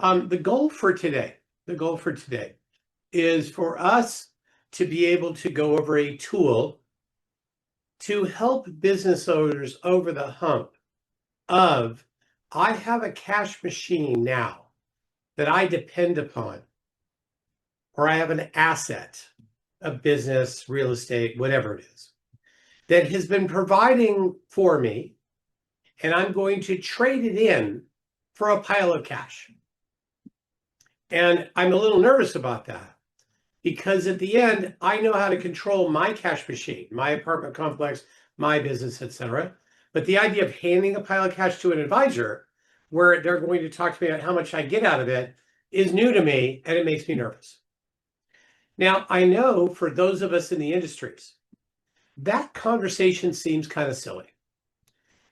The goal for today is for us to be able to go over a tool to help business owners over the hump of, I have a cash machine now that I depend upon, or I have an asset, a business, real estate, whatever it is, that has been providing for me, and I'm going to trade it in for a pile of cash. And I'm a little nervous about that because at the end, I know how to control my cash machine, my apartment complex, my business, etc. But the idea of handing a pile of cash to an advisor where they're going to talk to me about how much I get out of it is new to me, and it makes me nervous. Now, I know for those of us in the industries, that conversation seems kind of silly.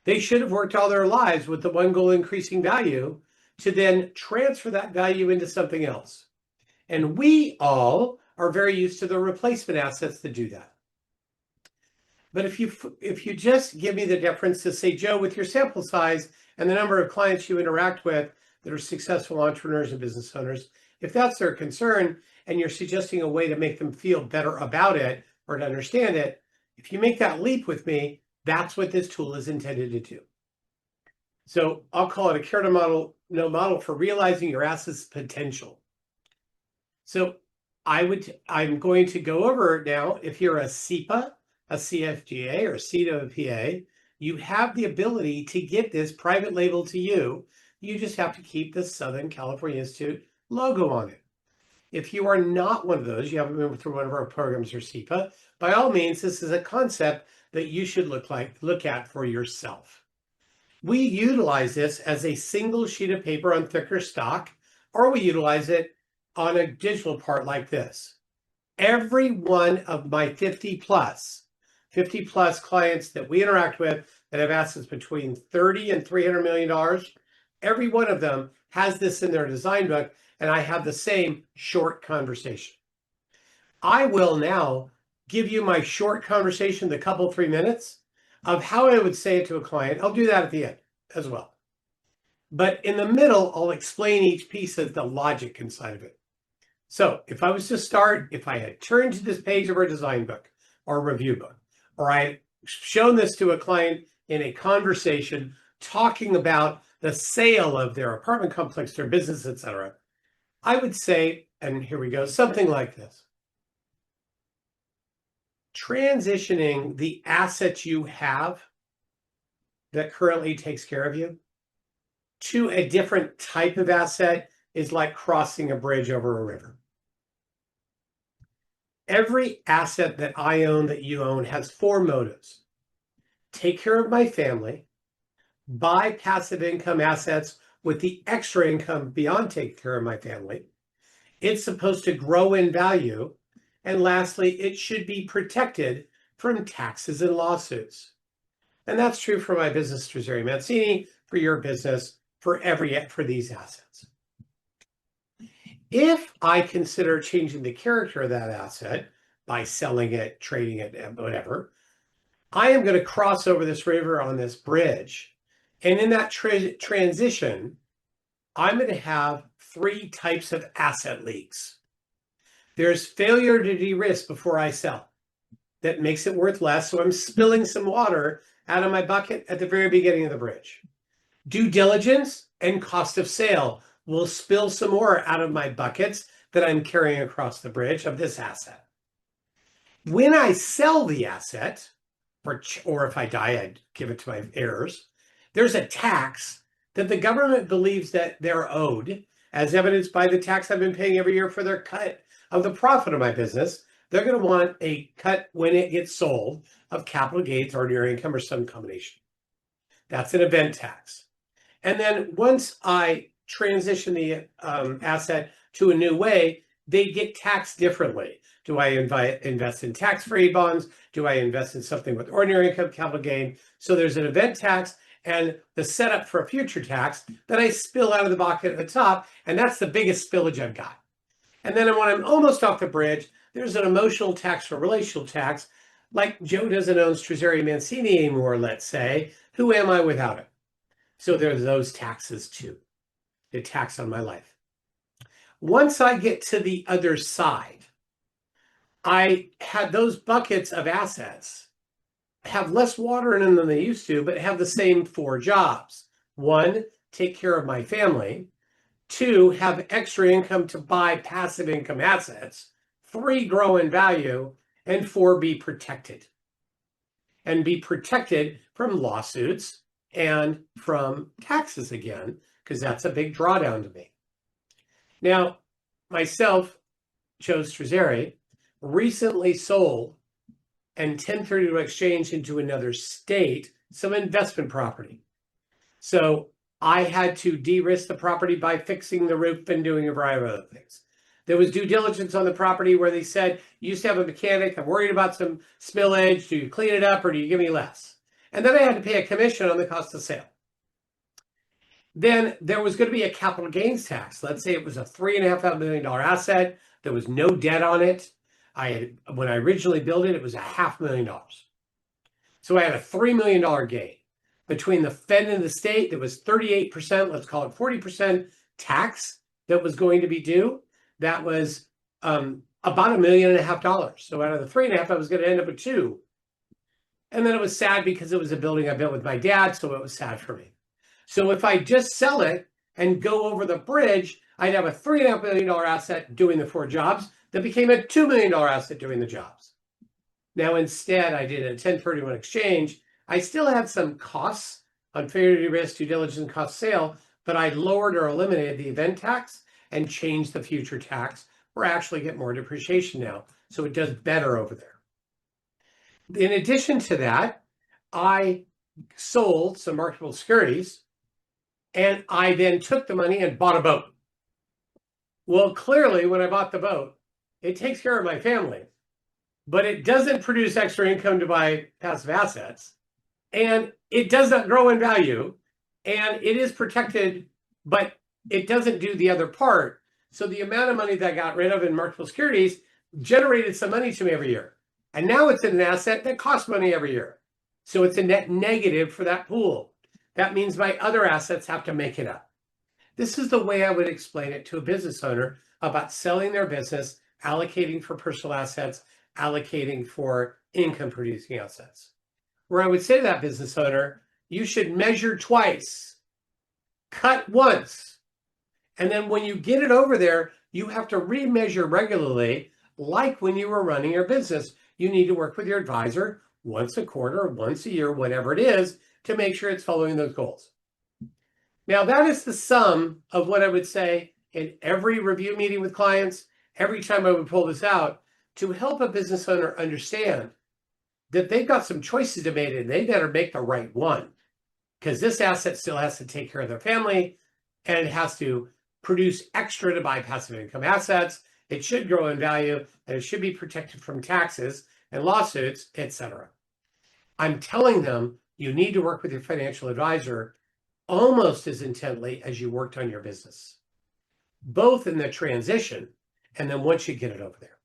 They should have worked all their lives with the one goal, increasing value, to then transfer that value into something else. And we all are very used to the replacement assets that do that. But if you just give me the difference to say, Joe, with your sample size and the number of clients you interact with that are successful entrepreneurs and business owners, if that's their concern and you're suggesting a way to make them feel better about it or to understand it, if you make that leap with me, that's what this tool is intended to do. So I'll call it a care to know model for realizing your assets potential. So I'm going to go over now, if you're a CEPA, a CFGA, or a CWPA, you have the ability to get this private label to you. You just have to keep the Southern California Institute logo on it. If you are not one of those, you haven't been through one of our programs or CEPA, by all means, this is a concept that you should look at for yourself. We utilize this as a single sheet of paper on thicker stock, or we utilize it on a digital part like this. Every one of my 50 plus clients that we interact with that have assets between $30 and $300 million, every one of them has this in their design book, and I have the same short conversation. I will now give you my short conversation, the couple, 3 minutes, of how I would say it to a client. I'll do that at the end as well. But in the middle, I'll explain each piece of the logic inside of it. So if I was to start, if I had turned to this page of our design book or review book, or I had shown this to a client in a conversation talking about the sale of their apartment complex, their business, etc., I would say, and here we go, something like this. Transitioning the assets you have that currently takes care of you to a different type of asset is like crossing a bridge over a river. Every asset that I own, that you own, has 4 motives. Take care of my family, buy passive income assets with the extra income beyond take care of my family. It's supposed to grow in value. And lastly, it should be protected from taxes and lawsuits. And that's true for my business, Trezery Mancini, for your business, for these assets. If I consider changing the character of that asset by selling it, trading it, whatever, I am going to cross over this river on this bridge. And in that transition, I'm going to have 3 types of asset leaks. There's failure to de-risk before I sell. That makes it worth less, so I'm spilling some water out of my bucket at the very beginning of the bridge. Due diligence and cost of sale will spill some more out of my buckets that I'm carrying across the bridge of this asset. When I sell the asset, or if I die, I give it to my heirs, there's a tax that the government believes that they're owed, as evidenced by the tax I've been paying every year for their cut of the profit of my business. They're going to want a cut when it gets sold of capital gains, ordinary income, or some combination. That's an event tax. And then once I transition the asset to a new way, they get taxed differently. Do I invest in tax-free bonds? Do I invest in something with ordinary income, capital gain? So there's an event tax and the setup for a future tax that I spill out of the bucket at the top, and that's the biggest spillage I've got. And then when I'm almost off the bridge, there's an emotional tax or relational tax, like Joe doesn't own Trezery Mancini anymore, let's say. Who am I without it? So there's those taxes too, the tax on my life. Once I get to the other side, I had those buckets of assets have less water in them than they used to, but have the same 4 jobs. 1, take care of my family. 2, have extra income to buy passive income assets. 3, grow in value. And 4, be protected. And be protected from lawsuits and from taxes again, because that's a big drawdown to me. Now, myself, Joe Strazzeri, recently sold and 1031 exchange into another state some investment property. So I had to de-risk the property by fixing the roof and doing a variety of other things. There was due diligence on the property where they said, you used to have a mechanic, I'm worried about some spillage, do you clean it up or do you give me less? And then I had to pay a commission on the cost of sale. Then there was going to be a capital gains tax. Let's say it was a $3.5 million asset. There was no debt on it. When I originally built it, it was $500,000. So I had a $3 million gain. Between the Fed and the state, there was 38%, let's call it 40% tax that was going to be due. That was about $1.5 million. So out of the 3.5, I was going to end up with 2. And then it was sad because it was a building I built with my dad, so it was sad for me. So if I just sell it and go over the bridge, I'd have a $3.5 million asset doing the 4 jobs that became a $2 million asset doing the jobs. Now, instead, I did a 1031 exchange. I still had some costs on failure risk, due diligence, cost sale, but I lowered or eliminated the event tax and changed the future tax, or actually get more depreciation now. So it does better over there. In addition to that, I sold some marketable securities, and I then took the money and bought a boat. Well, clearly, when I bought the boat, it takes care of my family, but it doesn't produce extra income to buy passive assets, and it does not grow in value, and it is protected, but it doesn't do the other part. So the amount of money that I got rid of in marketable securities generated some money to me every year. And now it's in an asset that costs money every year. So it's a net negative for that pool. That means my other assets have to make it up. This is the way I would explain it to a business owner about selling their business, allocating for personal assets, allocating for income producing assets. Where I would say to that business owner, you should measure twice, cut once, and then when you get it over there, you have to remeasure regularly, like when you were running your business. You need to work with your advisor once a quarter, once a year, whatever it is, to make sure it's following those goals. Now, that is the sum of what I would say in every review meeting with clients, every time I would pull this out, to help a business owner understand that they've got some choices to make and they better make the right one, because this asset still has to take care of their family and it has to produce extra to buy passive income assets. It should grow in value and it should be protected from taxes and lawsuits, etc. I'm telling them you need to work with your financial advisor almost as intently as you worked on your business, both in the transition and then once you get it over there.